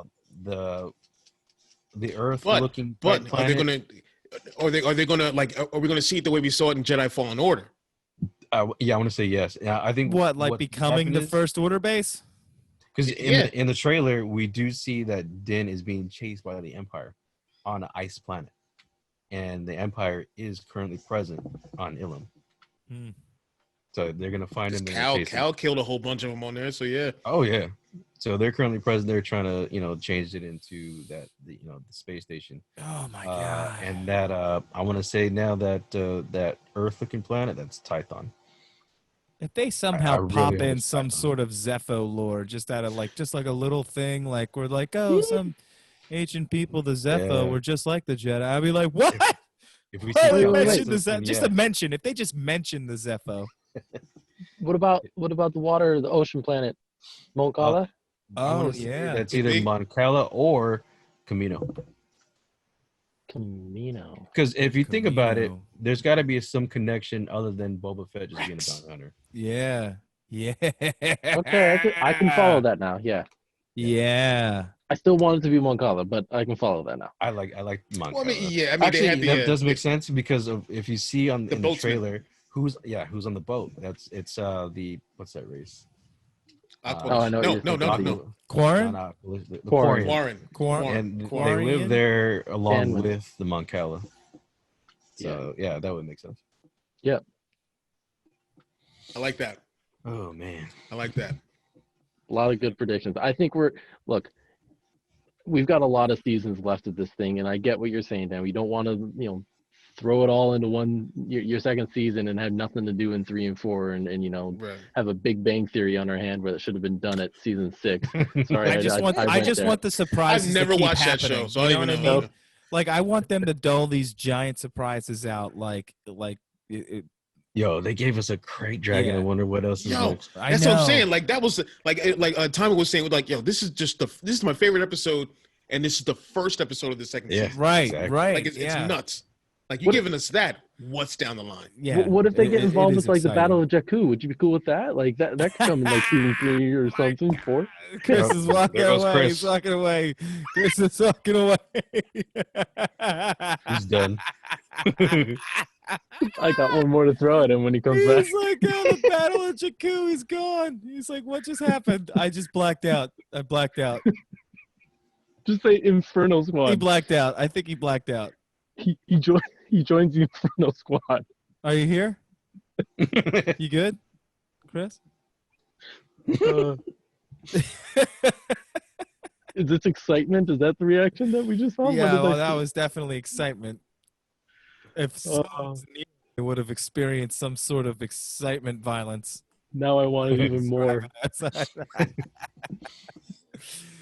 The Earth looking but planet. are they gonna like? Are we gonna see it the way we saw it in Jedi Fallen Order? Yeah, I want to say yes. Yeah, I think What, like becoming the First Order base? Because Yeah. in the trailer, we do see that Din is being chased by the Empire on an ice planet, and the Empire is currently present on Ilum. Hmm. So they're gonna find him. Cal killed a whole bunch of them on there. So yeah. Oh yeah. So they're currently present. They're trying to change it into the space station. Oh my god! And that I want to say now that that Earth-looking planet, that's Tython. If they somehow I really pop hope in it's some Tython. sort of Zepho lore, just out of just like a little thing, like we're like, oh, some ancient people, the Zepho, Yeah. were just like the Jedi. I'd be like, what? If we Why see would wait, mention Tython, the then just yeah. a mention? If they just mention the Zepho, What about the water, the ocean planet, Moncala? I wanna oh say yeah, that's Could either be. Moncala or Camino. Camino. Because if you think about it, Camino. there's got to be some connection other than Boba Fett just being a Rex. bounty hunter. yeah, yeah. Okay, I can follow that now. Yeah, Yeah, I still want it to be Moncala, but I can follow that now. I like Moncala. Well, I mean, yeah. I mean, Actually, they had the that does make sense because of if you see in the boatsman. trailer who's on the boat. It's the what's that race? Oh, I know what you're No. thinking. Quarren, The Quarren. Warren. And they Quarian? live there along Danwin. with the Moncala. So yeah, that would make sense. Yep. I like that. Oh man. I like that. A lot of good predictions. I think we've got a lot of seasons left of this thing, and I get what you're saying, Dan. We don't want to, throw it all into your second season and have nothing to do in 3 and 4, and Right. have a Big Bang Theory on our hand where it should have been done at season 6. Sorry, I just want the surprises. I've never to keep watched that happening, show, so I you don't know even what I know. mean? Like I want them to dole these giant surprises out, Yo, they gave us a crate dragon. Yeah. I wonder what else is Yo, next. that's what I'm saying. Like that was like Tommy was saying, like, yo, this is my favorite episode, and this is the first episode of the second Yeah. season. Right, Exactly. right. Like it's nuts. Like you're What- giving us that. What's down the line? Yeah. What if they get it involved is with like the exciting. Battle of Jakku? Would you be cool with that? Like that could come in like season 3 or something, 4. Chris is walking There goes away. Chris. He's walking away. Chris is walking away. He's done. I got one more to throw at him when he comes back. He's like, oh, the Battle of Jakku, he's gone. He's like, what just happened? I just blacked out. I blacked out. Just say Inferno He Squad. blacked out. I think he blacked out. He joins the Inferno Squad. Are you here? You good, Chris? Uh, is this excitement? Is that the reaction that we just saw? What Yeah, did well, I that see? was definitely excitement. If someone's near, they would have experienced some sort of excitement violence. Now I want it even more.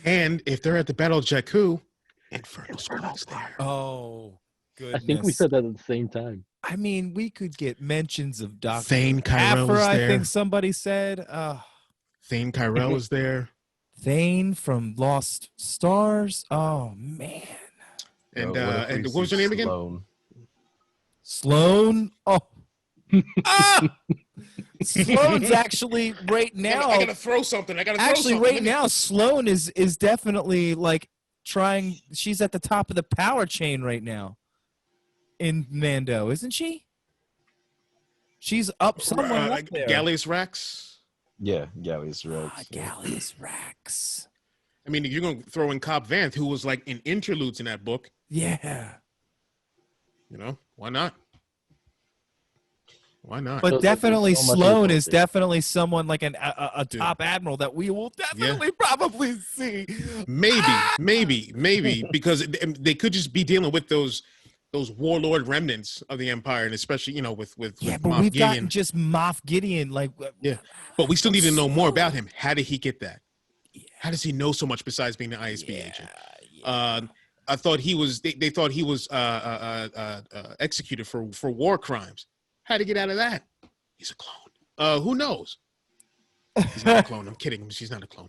And if they're at the Battle of Jakku, Inferno Squad's there. Oh, goodness. I think we said that at the same time. I mean, we could get mentions of Dr. Thane Kyrell Afra, is I there. think somebody said. Thane Kyrell is there. Thane from Lost Stars. Oh, man. And What if we what was see her name again? Sloane? Sloane. Oh. Sloane's actually right now. I gotta throw something. Actually, right now, Sloane is definitely like trying. She's at the top of the power chain right now in Mando, isn't she? She's up somewhere up there. Gallius Rax. Yeah, Gallius Rex. Gallius Rax. I mean, you're gonna throw in Cobb Vanth, who was like in interludes in that book. Yeah. Why not? Why not? But There's definitely so much Sloane info is there. definitely someone like a top admiral that we will definitely probably see. Maybe because they could just be dealing with those warlord remnants of the Empire, and especially with Yeah, but Moff we've Gideon. gotten just Moff Gideon. Like, Yeah, but we still need to know more about him. How did he get that? How does he know so much besides being an ISB agent? I thought he was. They thought he was executed for war crimes. How to get out of that? He's a clone. Who knows? He's not a clone. I'm kidding. She's not a clone.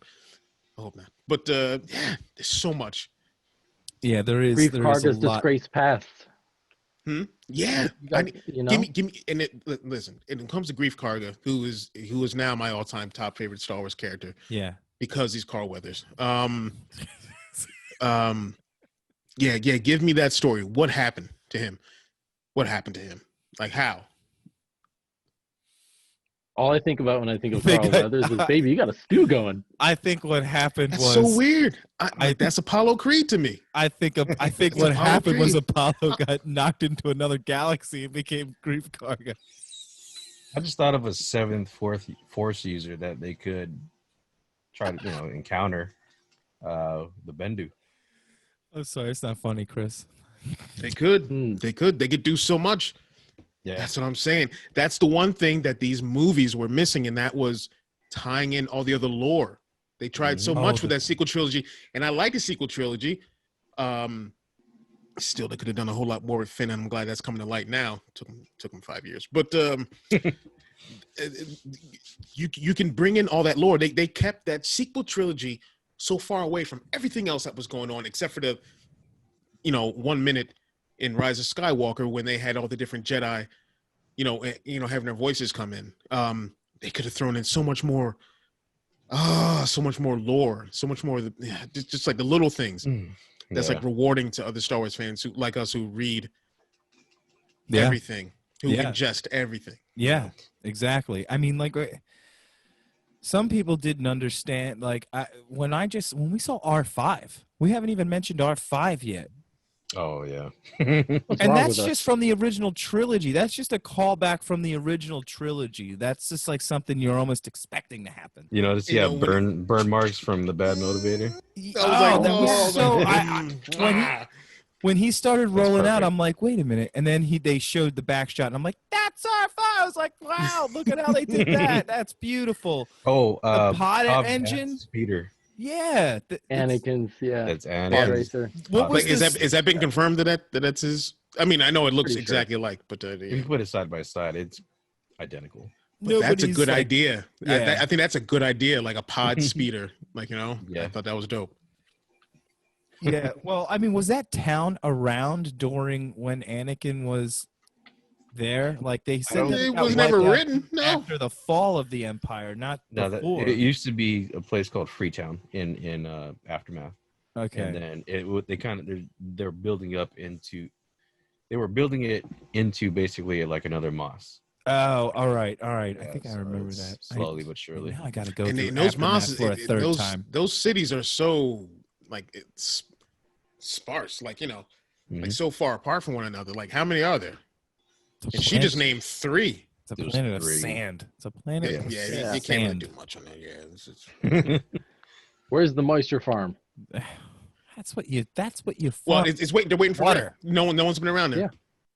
I hope not. But yeah, there's so much. Yeah, there is. Brief There is a Karga's lot. disgraced past. Yeah. You know? Give me. And listen. And it comes to Grief Karga, who is now my all-time top favorite Star Wars character Yeah. because he's Carl Weathers. Yeah. Give me that story. What happened to him? Like how? All I think about when I think of Think Carl I- Weathers is, baby, you got a stew going. I think what happened That's was so weird. That's Apollo Creed to me. I think what Apollo happened was Creed. Apollo got knocked into another galaxy and became grief cargo. I just thought of a seventh force user that they could try to encounter, the Bendu. I'm sorry, it's not funny, Chris. They could. They could do so much. Yeah, That's what I'm saying. That's the one thing that these movies were missing, and that was tying in all the other lore. They tried so much with that sequel trilogy, and I like the sequel trilogy. Still, they could have done a whole lot more with Finn, and I'm glad that's coming to light now. Took them 5 years, but you can bring in all that lore. They kept that sequel trilogy so far away from everything else that was going on, except for the 1 minute in Rise of Skywalker when they had all the different Jedi, having their voices come in. They could have thrown in so much more lore, so much more, just like the little things. That's like rewarding to other Star Wars fans like us who read everything, who ingest everything. Yeah, exactly. I mean, like, some people didn't understand. Like, when we saw R5, we haven't even mentioned R5 yet. Oh yeah. And that's just from the original trilogy. That's just a callback from the original trilogy. That's just like something you're almost expecting to happen. To see burn marks from the bad motivator. When he started rolling out, perfect. I'm like, wait a minute. And then they showed the back shot, and I'm like, that's R5. I was like, wow, look at how they did that. That's beautiful. Oh, the pod Cobb engine. Vanth's Peter. Yeah. Anakin's, That's pod Anakin. racer. What was Is that been confirmed that that's his? I mean, I know it looks Pretty sure. exactly alike, but You can put it side by side. It's identical. but that's a good like, idea. Yeah. I think that's a good idea, like a pod speeder. Like Yeah. I thought that was dope. Yeah. Well, I mean, was that town around during when Anakin was there? Like they said that It got was wiped never out written. No. after the fall of the Empire, not No, before. it used to be a place called Freetown in Aftermath. Okay. And then they're building up into. They were building it into basically like another Moss. Oh, all right. I think I so remember it's that. slowly but surely. Now I got to go And through those Aftermath mosses for a third time. those cities are so like it's sparse, like like so far apart from one another. Like how many are there? And she just named 3. It's a There's planet of 3. sand. It's a planet Yeah, of you sand. can't really do much on that. Yeah, Where's the moisture farm? That's what you. well, farm. they're waiting for Water. No one's been around there.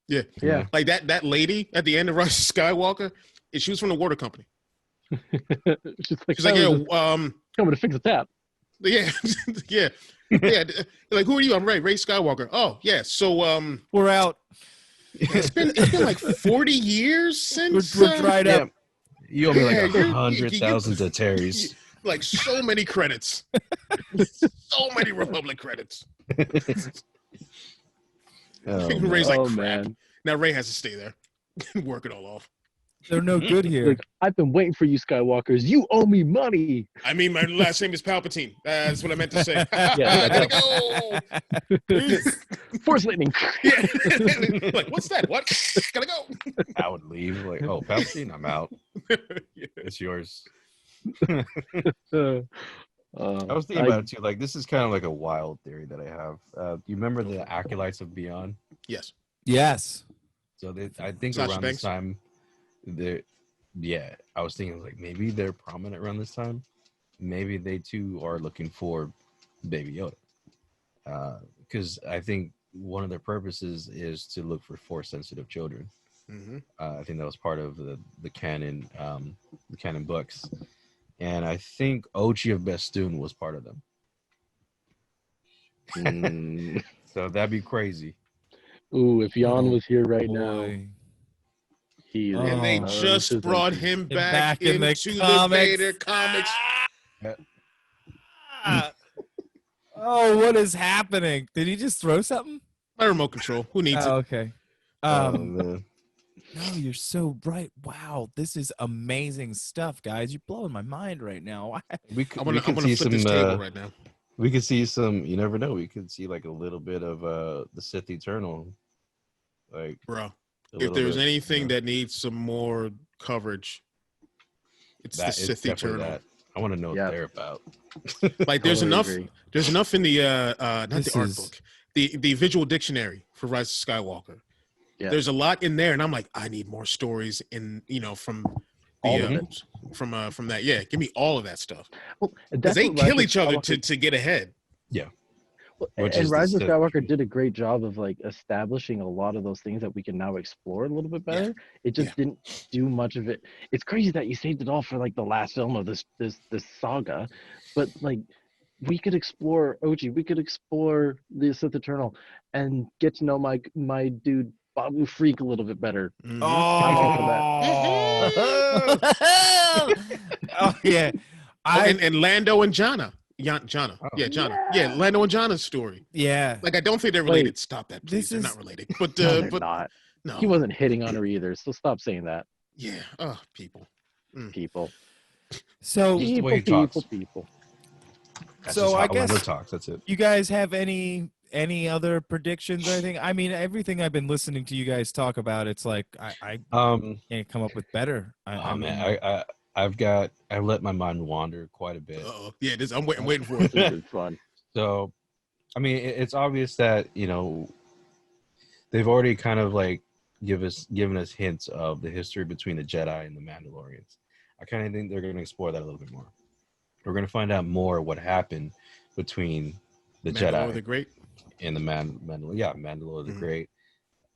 Yeah. Like that lady at the end of Rise of Skywalker, she was from the water company. She's like, She's like, coming to fix a tap. yeah, yeah. Like, who are you? I'm Ray Skywalker. Oh, yeah. So, We're out. it's been like 40 years since We're dried Yeah. up. You owe me like Yeah, 100,000 to Terry's. like so many credits, so many Republic credits. Ray's like, Oh, crap. man. Now Ray has to stay there and work it all off. They're no good here. Like, I've been waiting for you, Skywalkers. You owe me money. I mean, my last name is Palpatine. That's what I meant to say. Yeah, Gotta go. Force lightning. Yeah. Like, what's that? What? Gotta go. I would leave. Like, oh, Palpatine, I'm out. Yeah. It's yours. I I was thinking about it too. Like, this is kind of like a wild theory that I have. Do you remember the Acolytes of Beyond? Yes. Yes. So I think Sasha around Banks? this time, I was thinking like maybe they're prominent around this time. Maybe they too are looking for Baby Yoda, because I think one of their purposes is to look for Force-sensitive children. Mm-hmm. I think that was part of the canon books, and I think Ochi of Bestoon was part of them. So that'd be crazy. Ooh, if Jan was here right now, Boy. he Oh. And they Oh, just brought him back in the into the comics. Vader comics. Oh, what is happening? Did he just throw something? My remote control. Who needs Oh, it? okay. Man. No, you're so right. Wow, this is amazing stuff, guys. You're blowing my mind right now. We I could, want we to could flip see this some. table right now. We could see some. You never know. We could see like a little bit of the Sith Eternal. Like Bro, a if little there's bit, anything you know. that needs some more coverage, It's That the it's Sith definitely Eternal. that. I want to know Yeah. what they're about. Like there's Totally enough. agree. There's enough in the not This the art is- book, the visual dictionary for Rise of Skywalker. Yeah. There's a lot in there, and I'm like, I need more stories from All the of it. from that. Yeah, give me all of that stuff Well, because that's they what Rise kill of each other Skywalker- to get ahead. Which and is the Rise of Sith Skywalker version. did a great job of like establishing a lot of those things that we can now explore a little bit Yeah. better. It just didn't do much of it. It's crazy that you saved it all for like the last film of this saga, but like we could explore Ochi, we could explore the Sith Eternal, and get to know my dude Babu Freak a little bit better. Mhm. Oh yeah. And Lando and Jana. Jana. Oh. Yeah, Jana. Yeah, Lando and Jana's story. Yeah. Like I don't think they're related. Wait. Stop that, This please. They're is- not related. But No, they're but not. no. He wasn't hitting on her either, so stop saying that. Yeah. Oh, people. People. So Just the People, way he talks. people. That's So just I how Lando guess- talks. That's it. you guys have any other predictions? I mean, everything I've been listening to you guys talk about, it's like I can't come up with better. Oh man, I've let my mind wander quite a bit. Oh, yeah. I'm waiting for it. This is fun. So, I mean, it's obvious that they've already kind of like given us hints of the history between the Jedi and the Mandalorians. I kind of think they're going to explore that a little bit more. We're going to find out more what happened between the Mandalore Jedi the Great. and the Mandalore. Yeah, Mandalore the Mhm. Great.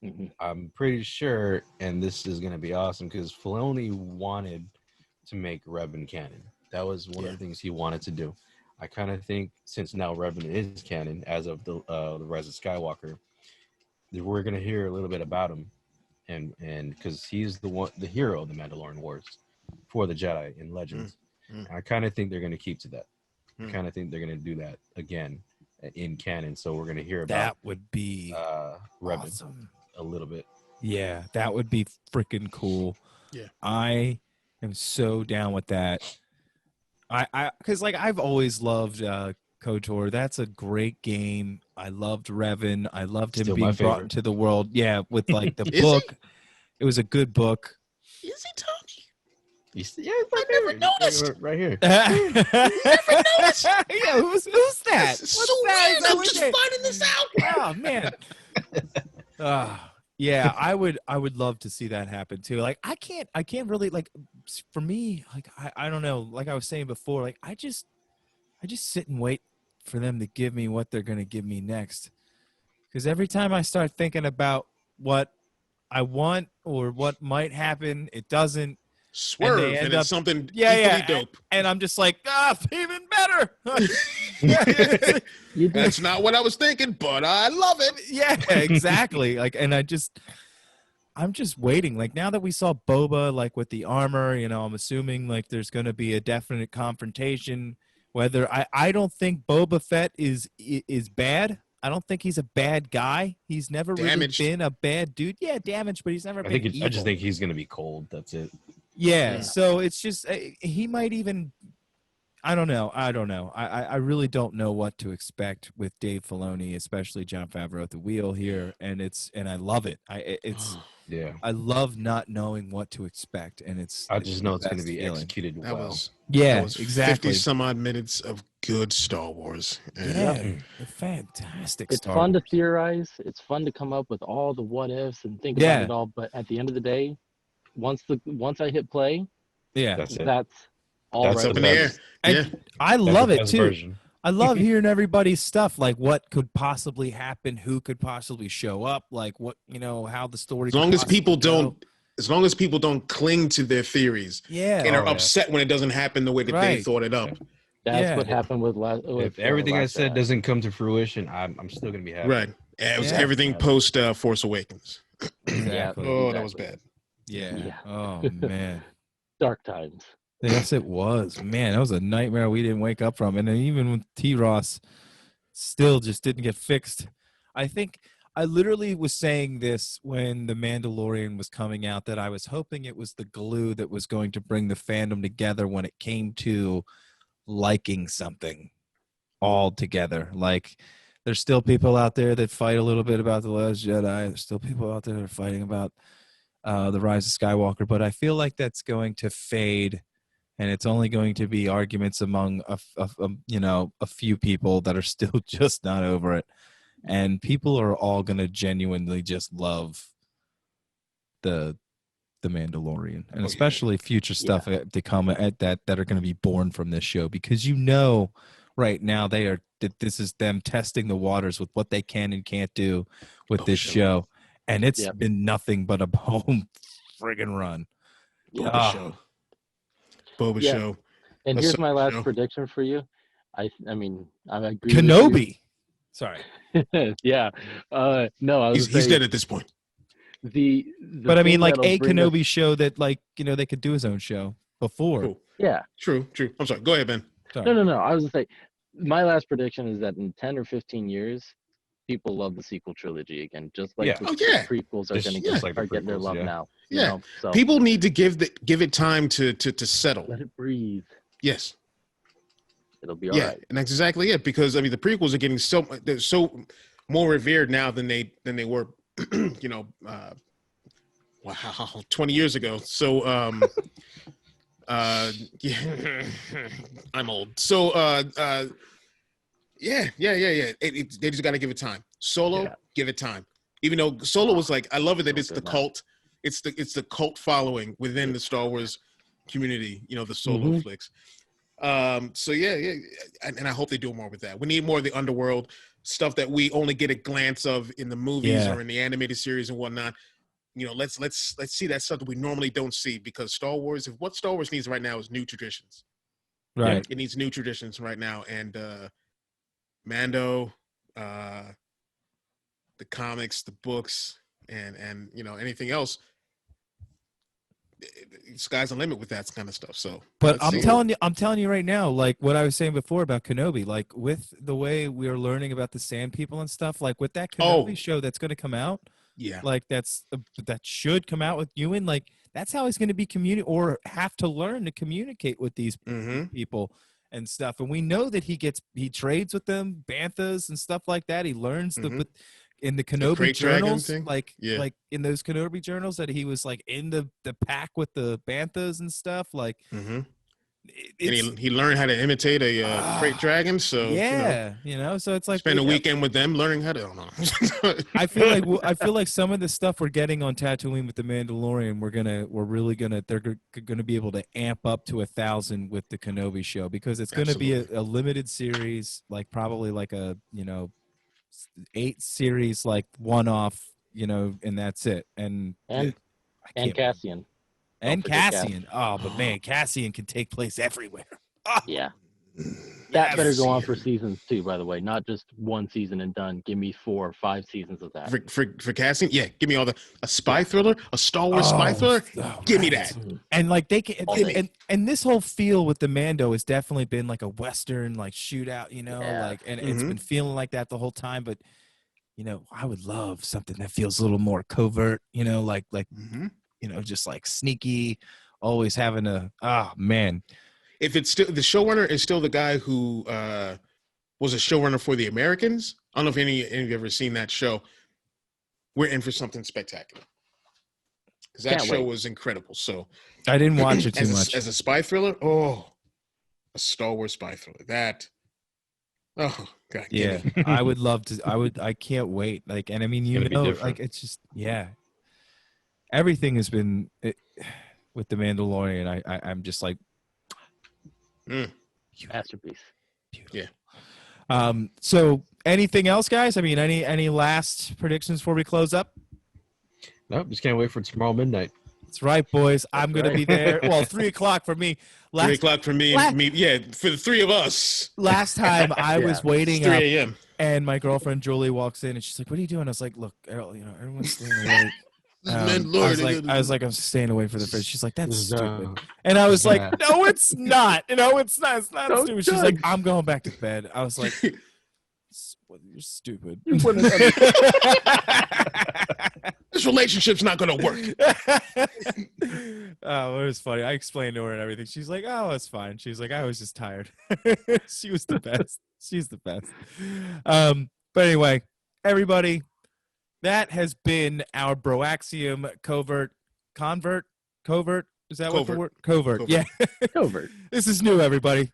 Mhm. I'm pretty sure, and this is going to be awesome because Filoni wanted to make Revan canon. That was one of the things he wanted to do. I kind of think since now Revan is canon as of the Rise of Skywalker, that we're going to hear a little bit about him, and because he's the hero of the Mandalorian Wars for the Jedi in Legends. Mm. I kind of think they're going to keep to that. Mm. I kind of think they're going to do that again in canon. So we're going to hear that about would be Revan awesome. a little bit. Yeah, that would be freaking cool. Yeah. I am so down with that. I because like I've always loved KOTOR. That's a great game. I loved Revan. I loved him Still being my brought favorite. into the world. Yeah, with like the Is book. It was a good book. Is he Tony? Yeah, it's my never favorite. noticed. Right here. Yeah, who's that? This is What's so that? weird. Is that I'm what just they- finding this out. Oh man. Yeah, I would love to see that happen too. Like I can't really like for me, like I don't know, like I was saying before, like I just sit and wait for them to give me what they're gonna give me next. Because every time I start thinking about what I want or what might happen, it doesn't. Swerve, end and up- it's something Yeah, equally dope. And I'm just like, even better. You do. That's not what I was thinking, but I love it. Yeah, exactly. Like, and I'm just waiting. Like now that we saw Boba, like with the armor, I'm assuming like there's going to be a definite confrontation. Whether I don't think Boba Fett is bad. I don't think he's a bad guy. He's never Damaged. really been a bad dude. Yeah, damaged, but he's never I been think evil. I just think he's gonna be cold. That's it. Yeah, Yeah. so it's just he might even. I don't know. I really don't know what to expect with Dave Filoni, especially Jon Favreau at the wheel here, and I love it. Yeah. I love not knowing what to expect, and I just know it's the gonna best be feeling. executed That well. was Yeah, that was exactly. 50 some odd minutes of good Star Wars. And Yeah, fantastic. It's Star fun to Wars. theorize. It's fun to come up with all the what ifs and think Yeah. about it all. But at the end of the day, once I hit play, Yeah, That's it. that's all That's it's right up the in the air. best. And Yeah. I That's love the it best too. version. I love hearing everybody's stuff, like what could possibly happen, who could possibly show up, like what how the story. As long could as people possibly go. don't cling to their theories Yeah, and are Oh, yeah. upset when it doesn't happen the way that they Right. thought it up. That's Yeah. what happened with last. If everything I said doesn't come to fruition, I'm still gonna be happy. Right. It was Yeah. everything post Force Awakens. exactly. Oh, that was Exactly. bad. Yeah. Yeah. Oh man. Dark times. Yes, it was. Man, that was a nightmare we didn't wake up from. And then even with T-Ross, still just didn't get fixed. I think I literally was saying this when The Mandalorian was coming out, that I was hoping it was the glue that was going to bring the fandom together when it came to liking something all together. Like, there's still people out there that fight a little bit about The Last Jedi. There's still people out there that are fighting about The Rise of Skywalker. But I feel like that's going to fade and it's only going to be arguments among a few people that are still just not over it, and people are all going to genuinely just love the Mandalorian, and especially future stuff to come at that are going to be born from this show, because right now this is them testing the waters with what they can and can't do with this show, and it's been nothing but a home friggin' run. Boba show. And here's my last prediction for you. I agree Kenobi. with you. Sorry. Yeah. No, he's dead at this point. But I mean, like a Kenobi show that, like, they could do his own show before. Cool. Yeah. True. I'm sorry. Go ahead, Ben. Sorry. No. I was gonna say, my last prediction is that in 10 or 15 years, people love the sequel trilogy again, just like the prequels are going to start getting their love now. Yeah. So People need to give it time to settle. let it breathe. Yes. It'll be all right. And that's exactly it. Because I mean, the prequels are getting they're so more revered now than they were, 20 years ago. So yeah, I'm old. So they just got to give it time. Solo, give it time. Even though Solo was like, I love it that it's the cult. It's the cult following within the Star Wars community. The Solo flicks. So and I hope they do more with that. We need more of the underworld stuff that we only get a glance of in the movies or in the animated series and whatnot. Let's see that stuff that we normally don't see, because what Star Wars needs right now is new traditions. Right. It needs new traditions right now, and Mando, the comics, the books, and anything else. Sky's the limit with that kind of stuff. So, but I'm telling you right now, like what I was saying before about Kenobi, like with the way we are learning about the Sand People and stuff, like with that Kenobi show that's going to come out, like that should come out with Ewan, like that's how he's going to be or have to learn to communicate with these people and stuff. And we know that he trades with them, banthas and stuff like that. He learns in the Kenobi journals, like in those Kenobi journals, that he was like in the pack with the banthas and stuff. Like, and he learned how to imitate a crate dragon. So so it's like spend a weekend with them, learning how to. I don't know. I feel like some of the stuff we're getting on Tatooine with the Mandalorian, they're gonna be able to amp up to 1,000 with the Kenobi show, because it's gonna be a limited series, like probably like a 8 series, like one-off, and that's it. And Cassian. And Cassian. Oh, but man, Cassian can take place everywhere. Oh. Yeah. That better go on for seasons too, by the way. Not just one season and done. Give me 4 or 5 seasons of that. For Cassian? Yeah, give me all a spy thriller, a Star Wars spy thriller. Give me that. And like they can, and this whole feel with the Mando has definitely been like a Western like shootout, it's been feeling like that the whole time. But I would love something that feels a little more covert, just like sneaky, always having man. If it's still the showrunner is still the guy who was a showrunner for The Americans. I don't know if any of you have ever seen that show. We're in for something spectacular, because that show was incredible. So I didn't watch it too much. As a spy thriller. Oh, a Star Wars spy thriller. That. Oh God. Yeah, I would love to. I can't wait. Like, and I mean, like it's just everything has been with the Mandalorian. I'm just like. Masterpiece. Beautiful. Yeah. So anything else, guys? I mean, any last predictions before we close up? Nope, just can't wait for tomorrow midnight. That's right, boys. I'm going to be there. Well, 3 o'clock for me. 3 o'clock for me. For the 3 of us. Last time I was waiting 3 a.m. and my girlfriend Julie walks in and she's like, "What are you doing?" I was like, "Look, Errol, everyone's staying awake." I was like, I'm staying away from the fridge. She's like, "That's stupid," and I was like, "No, it's not. It's not. It's not stupid." She's like, "I'm going back to bed." I was like, "You're stupid. This relationship's not going to work." Oh, it was funny. I explained to her and everything. She's like, "Oh, it's fine." She's like, "I was just tired." She was the best. She's the best. But anyway, everybody. That has been our Broaxium Covert Is that what the Covert. word? Covert. Covert. Yeah. Covert. This is new, everybody.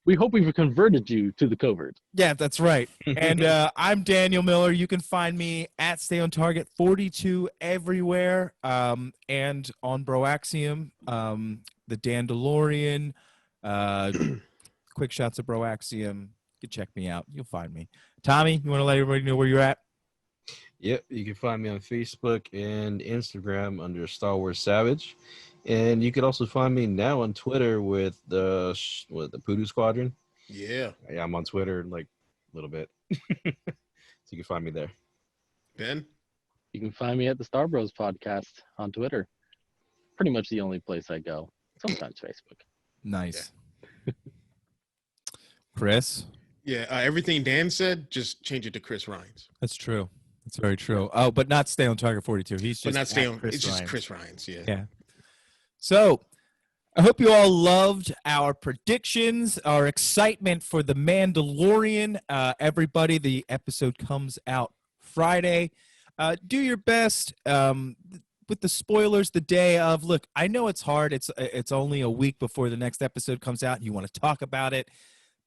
We hope we've converted you to the covert. Yeah, that's right. And I'm Daniel Miller. You can find me at Stay on Target 42 everywhere, and on Broaxium, the DANdalorian, quick shots of Broaxium. You can check me out. You'll find me. Tommy, you want to let everybody know where you're at? Yep, you can find me on Facebook and Instagram under Star Wars Savage, and you can also find me now on Twitter with the Poo-Doo Squadron. Yeah. Yeah, I'm on Twitter like a little bit, so you can find me there. Ben? You can find me at the Star Bros podcast on Twitter. Pretty much the only place I go. Sometimes Facebook. Nice. Chris? Yeah, everything Dan said, just change it to Chris Ryons. That's true. That's very true. Oh, but not Stay on Target 42. He's just But not stay at on. Chris It's just Ryons. Chris Ryons. Yeah. Yeah. So, I hope you all loved our predictions, our excitement for The Mandalorian. Everybody, the episode comes out Friday. Do your best with the spoilers the day of. Look, I know it's hard. It's only a week before the next episode comes out, and you want to talk about it.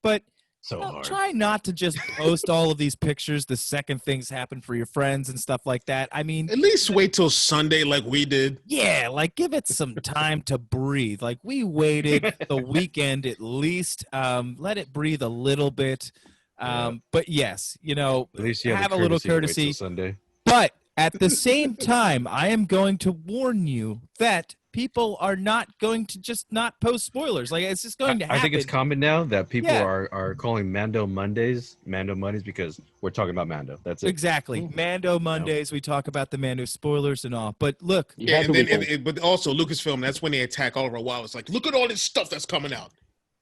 But So hard. try not to just post all of these pictures the second things happen for your friends and stuff like that. I mean, At least wait till Sunday like we did. yeah, like give it some time to breathe. Like we waited the weekend at least. Let it breathe a little bit. But yes, you know, At least you have the a little to wait till courtesy. Sunday. But at the same time, I am going to warn you that people are not going to just not post spoilers. Like it's just going to happen. I think it's common now that people Yeah. are calling Mando Mondays because we're talking about Mando. That's it. Exactly. Mando Mondays, we talk about the Mando spoilers and all. But look, You Yeah, had and the then, weekend. but also Lucasfilm, that's when they attack all of our WoW. It's like, look at all this stuff that's coming out.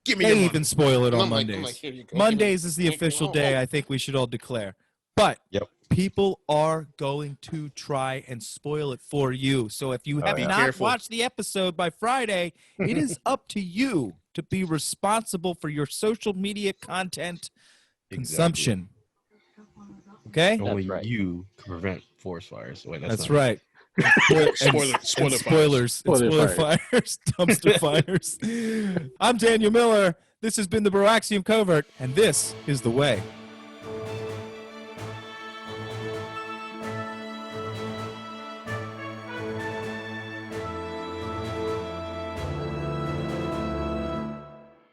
Give me your they money. even spoil it And on I'm like, Mondays. here you go. Mondays is the Give me- official oh, day oh. I think we should all declare. But Yep. people are going to try and spoil it for you. So if you have yeah. not Careful. watched the episode by Friday, it is up to you to be responsible for your social media content consumption. Okay? Only That's right. you can prevent forest fires. Wait, That's not right. Spoiler fires. Spoilers. Spoiler Fires. Dumpster fires. I'm Daniel Miller. This has been the Broaxium Covert, and this is the way.